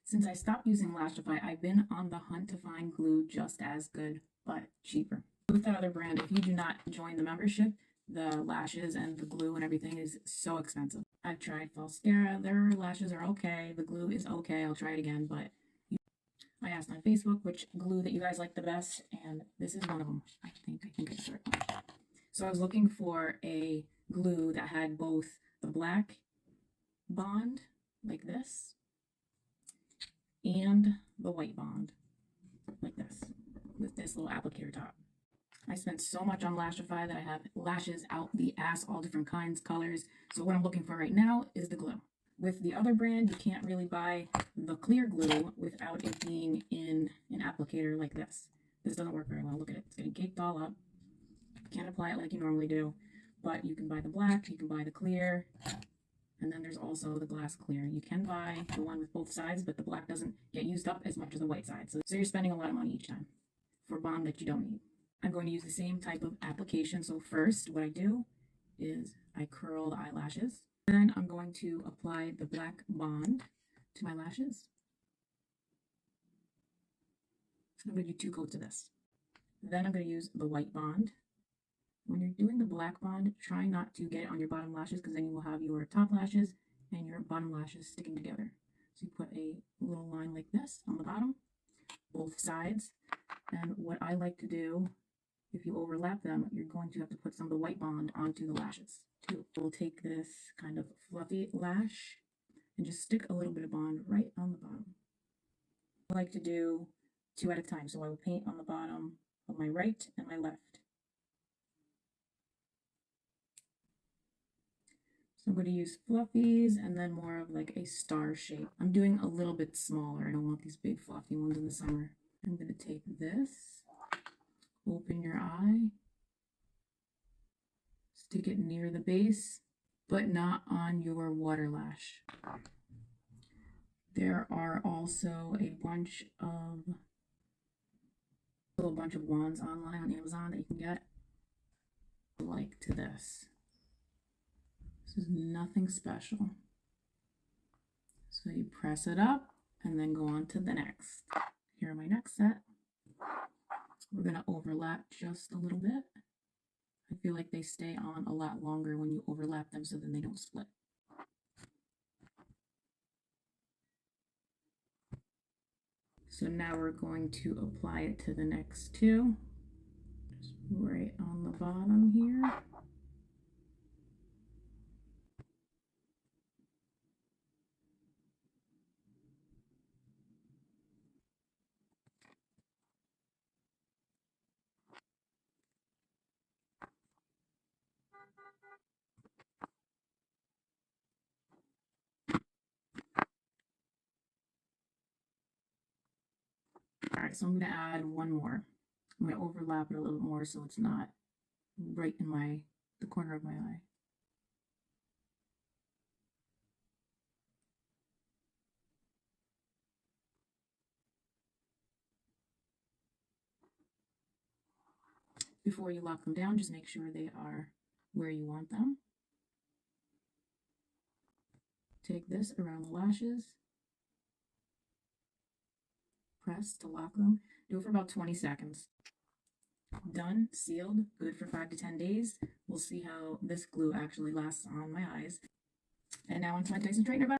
Since I stopped using Lashify, I've been on the hunt to find glue just as good, but cheaper. With that other brand, if you do not join the membership, the lashes and the glue and everything is so expensive. I've tried Falscara, their lashes are okay, the glue is okay, I'll try it again, but I asked on Facebook which glue that you guys like the best, and this is one of them. I think I got it right. So I was looking for a glue that had both the black bond, like this, and the white bond, like this, with this little applicator top. I spent so much on Lashify that I have lashes out the ass, all different kinds, colors. So what I'm looking for right now is the glue. With the other brand, you can't really buy the clear glue without it being in an applicator like this. This doesn't work very well. Look at it. It's getting caked all up. You can't apply it like you normally do. But you can buy the black, you can buy the clear, and then there's also the glass clear. You can buy the one with both sides, but the black doesn't get used up as much as the white side. So you're spending a lot of money each time for bond that you don't need. I'm going to use the same type of application. So first, what I do is I curl the eyelashes. Then I'm going to apply the black bond to my lashes. So I'm going to do 2 coats of this. Then I'm going to use the white bond. When you're doing the black bond, try not to get it on your bottom lashes, because then you will have your top lashes and your bottom lashes sticking together. So you put a little line like this on the bottom, both sides. And what I like to do, if you overlap them, you're going to have to put some of the white bond onto the lashes too. We'll take this kind of fluffy lash and just stick a little bit of bond right on the bottom. I like to do 2 at a time, so I will paint on the bottom of my right and my left. So I'm going to use fluffies and then more of like a star shape. I'm doing a little bit smaller. I don't want these big fluffy ones in the summer. I'm going to take this, open your eye, stick it near the base, but not on your water lash. There are also a bunch of wands online on Amazon that you can get like to this. This is nothing special. So you press it up and then go on to the next. Here are my next set. We're going to overlap just a little bit. I feel like they stay on a lot longer when you overlap them, so then they don't split. So now we're going to apply it to the next 2. Just right on the bottom here. All right, so I'm going to add one more. I'm going to overlap it a little bit more so it's not right in the corner of my eye. Before you lock them down, just make sure they are where you want them. Take this around the lashes. Press to lock them. Do it for about 20 seconds. Done, sealed, good for 5 to 10 days. We'll see how this glue actually lasts on my eyes. And now onto my Dyson straightener.